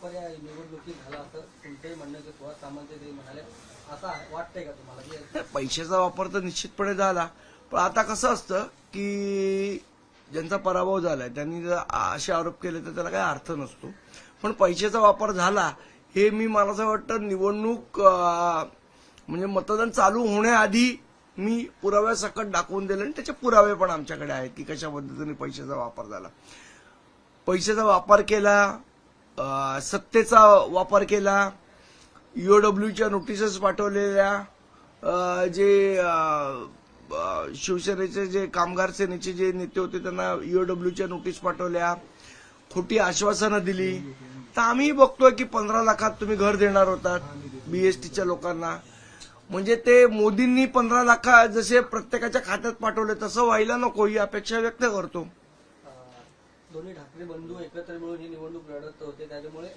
वापर या निवडणुकीत झाला असं तुमचंही म्हणणं की सुहास सामंत ते म्हणाले, असं वाटतंय का तुम्हाला की नाही, पैशाचा वापर तर निश्चितपणे झाला, पण आता कसं असतं की ज्यांचा पराभव झालाय त्यांनी जर असे आरोप केले तर त्याला काही अर्थ नसतो. पण पैशाचा वापर झाला हे मला असं वाटतं निवडणूक म्हणजे मतदान चालू होण्याआधी मी पुराव्यासकट दाखवून दिले आणि त्याचे पुरावे पण आमच्याकडे आहेत की कशा पद्धतीने पैशाचा वापर झाला. पैशाचा वापर केला, सत्तेचा वापर केला, ईओडब्ल्यूच्या नोटिसेस पाठवलेल्या, जे शिवसेनेचे जे कामगार सेनेचे जे नेते होते त्यांना ईओडब्ल्यूच्या नोटीस पाठवल्या, खोटी आश्वासनं दिली. तर आम्ही बघतोय की 15 लाखात तुम्ही घर देणार होतात बीएसटीच्या लोकांना. म्हणजे ते मोदींनी 15 लाख जसे प्रत्येकाच्या खात्यात पाठवले तसं व्हायला नको ही अपेक्षा व्यक्त करतो. दोन्ही ठाकरे बंधू एकत्र मिळून ही निवडणूक लढत होते, त्याच्यामुळे